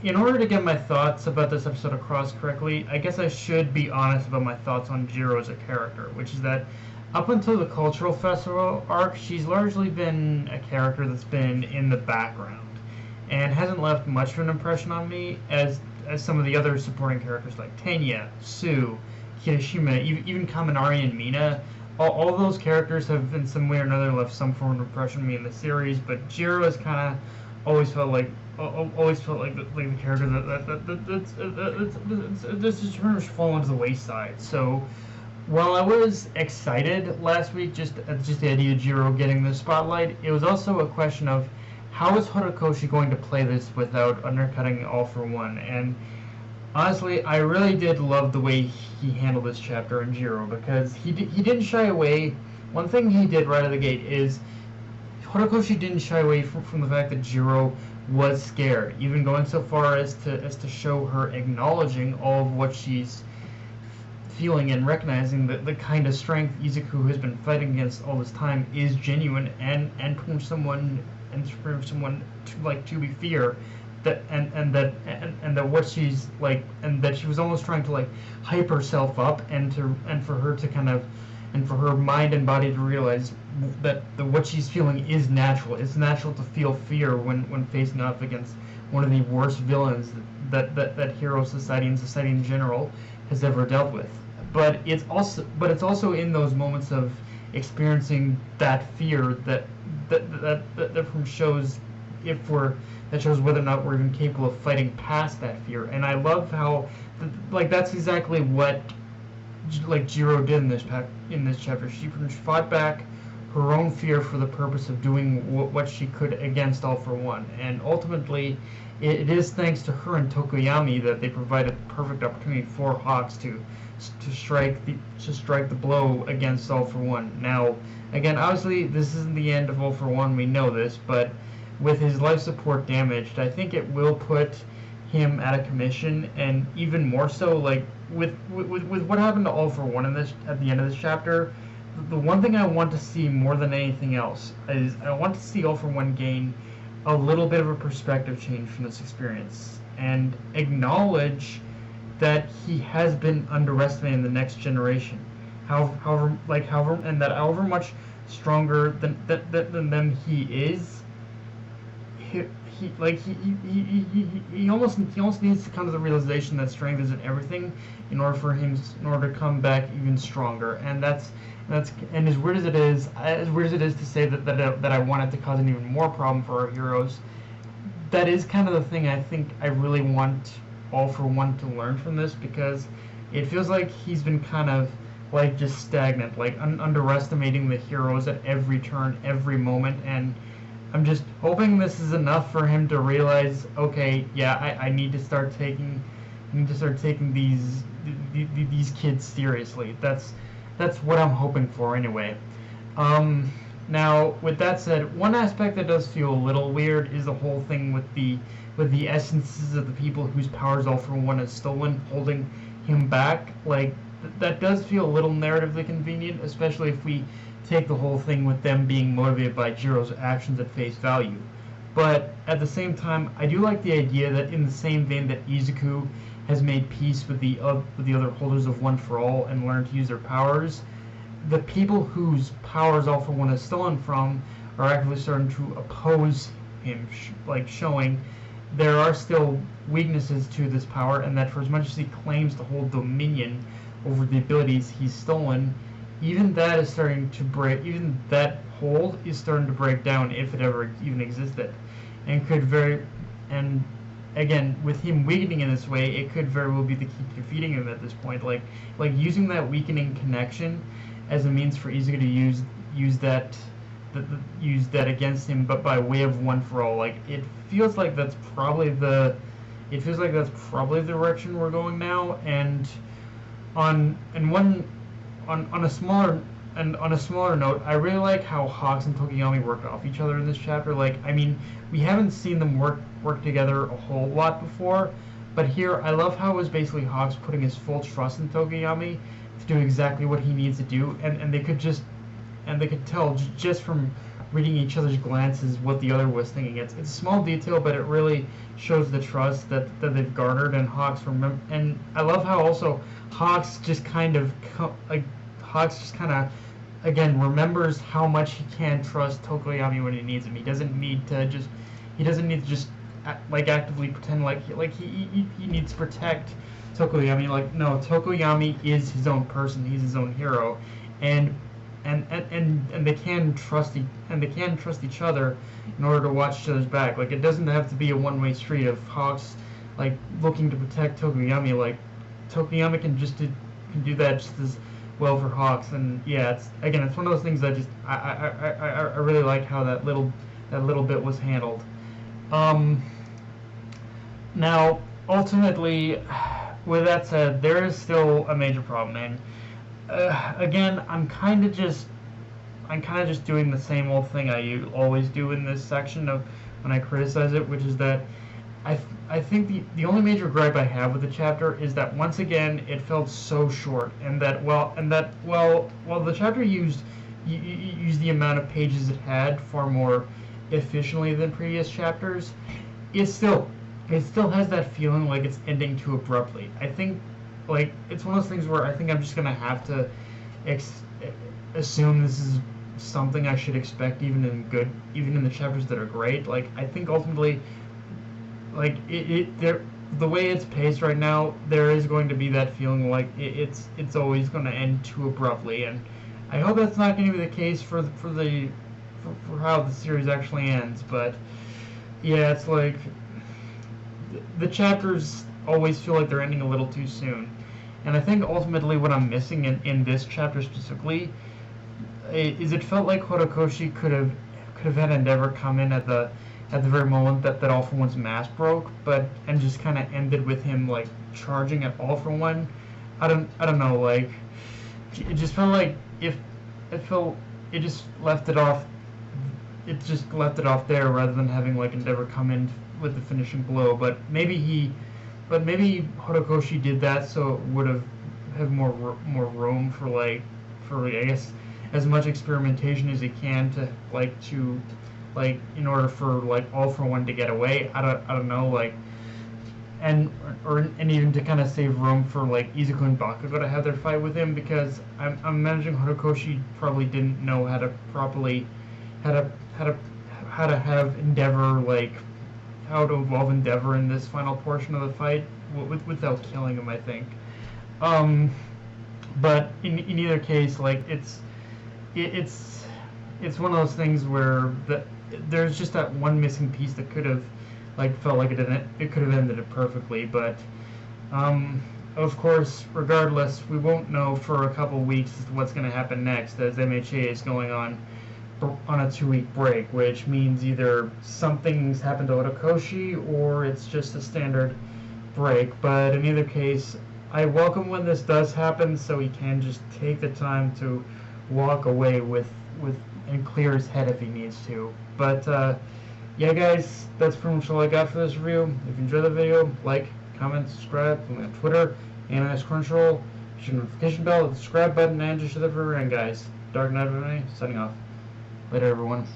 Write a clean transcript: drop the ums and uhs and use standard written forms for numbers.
in order to get my thoughts about this episode across correctly, I guess I should be honest about my thoughts on Jiro as a character, which is that up until the cultural festival arc, she's largely been a character that's been in the background and hasn't left much of an impression on me as some of the other supporting characters like Tenya, Sue, Kirishima, even Kaminari and Mina. All those characters have in some way or another left some form of impression on me in the series, but Jiro has kind of always felt like the character that's just trying to fall into the wayside. So while I was excited last week just the idea of Jiro getting the spotlight, it was also a question of how is Horikoshi going to play this without undercutting All for One. And honestly, I really did love the way he handled this chapter in Jiro, because he didn't shy away. One thing he did right out of the gate is Horikoshi didn't shy away from the fact that Jiro was scared, even going so far as to show her acknowledging all of what she's feeling and recognizing that the kind of strength Izuku has been fighting against all this time is genuine and from someone to be fear, that that what she's like, and that she was almost trying to like hype herself up and for her to kind of, and for her mind and body to realize that what she's feeling is natural. It's natural to feel fear when facing off against one of the worst villains that hero society and society in general has ever dealt with. But it's also in those moments of experiencing that fear that from shows that shows whether or not we're even capable of fighting past that fear. And I love how that's exactly what Jiro did in this chapter. She fought back her own fear for the purpose of doing what she could against All for One. And ultimately, it is thanks to her and Tokoyami that they provided the perfect opportunity for Hawks to strike the blow against All for One. Now, again, obviously, this isn't the end of All for One. We know this, but with his life support damaged, I think it will put him out of commission, and even more so, like with what happened to All for One at the end of this chapter. The one thing I want to see more than anything else is I want to see All for One gain a little bit of a perspective change from this experience and acknowledge that he has been underestimating the next generation. However much stronger than them he is, he almost needs to come to the realization that strength isn't everything in order to come back even stronger. And that's as weird as it is to say that I want it to cause an even more problem for our heroes, that is kind of the thing I think I really want All for One to learn from this, because it feels like he's been kind of like just stagnant, like underestimating the heroes at every turn, every moment. And I'm just hoping this is enough for him to realize, okay, yeah, I need to start taking these kids seriously. That's what I'm hoping for anyway. Now, with that said, one aspect that does feel a little weird is the whole thing with the essences of the people whose powers All for One has stolen, holding him back. Like, that does feel a little narratively convenient, especially if we take the whole thing with them being motivated by Jiro's actions at face value. But at the same time, I do like the idea that in the same vein that Izuku has made peace with the other holders of One for All and learned to use their powers, the people whose powers All for One is stolen from are actively starting to oppose him, showing there are still weaknesses to this power, and that for as much as he claims to hold dominion over the abilities he's stolen, even that hold is starting to break down, if it ever even existed, and again, with him weakening in this way, it could very well be the key to defeating him at this point. Like using that weakening connection as a means for Izuku to use that against him, but by way of One for All. Like, it feels like that's probably the direction we're going now. And on a smaller note, I really like how Hawks and Tokiyami worked off each other in this chapter. Like, I mean, we haven't seen them work together a whole lot before, but here I love how it was basically Hawks putting his full trust in Tokiyami to do exactly what he needs to do, and they could tell just from reading each other's glances, what the other was thinking. It's a small detail, but it really shows the trust that they've garnered, and Hawks and I love how also Hawks just kind of again remembers how much he can trust Tokoyami when he needs him. He doesn't need to just like actively pretend like he needs to protect Tokoyami. Like, no, Tokoyami is his own person. He's his own hero, and they can trust each other in order to watch each other's back. Like, it doesn't have to be a one-way street of Hawks like looking to protect Tokoyami. Like, Tokoyami can do that just as well for Hawks. And yeah, it's one of those things that just I really like how that little bit was handled. Now, ultimately, with that said, there is still a major problem, and again, I'm kind of just doing the same old thing I always do in this section of when I criticize it, which is that I think the only major gripe I have with the chapter is that once again it felt so short, and that while the chapter used the amount of pages it had far more efficiently than previous chapters, it still has that feeling like it's ending too abruptly. I think like it's one of those things where I think I'm just gonna have to assume this is something I should expect even in the chapters that are great. Like, I think ultimately, like the way it's paced right now, there is going to be that feeling like it's always going to end too abruptly, and I hope that's not going to be the case for how the series actually ends. But yeah, it's like the chapters always feel like they're ending a little too soon, and I think ultimately what I'm missing in this chapter specifically is it felt like Horikoshi could have had Endeavor come in at the very moment that All for One's mask broke, and just kind of ended with him like charging at All for One. I don't know, like it just felt like it just left it off there rather than having like Endeavor come in with the finishing blow. But maybe Horikoshi did that so it would have more room for I guess as much experimentation as he can to in order for like All for One to get away. I don't know, like, and even to kind of save room for like Izuku and Bakugo to have their fight with him, because I'm imagining Horikoshi probably didn't know how to have Endeavor, like how to involve Endeavor in this final portion of the fight without killing him, I think. But in either case, like it's one of those things where there's just that one missing piece that could have felt like it could have ended it perfectly. But of course, regardless, we won't know for a couple weeks what's going to happen next, as MHA is going on a 2-week break, which means either something's happened to Horikoshi or it's just a standard break. But in either case, I welcome when this does happen, so he can just take the time to walk away with and clear his head if he needs to. But yeah, guys, that's pretty much all I got for this review. If you enjoyed the video, like, comment, subscribe. Follow me on Twitter, Analyze Crunchyroll. Hit your notification bell, the subscribe button, and just share the video. And guys, Dark Knight of signing off. Later, everyone.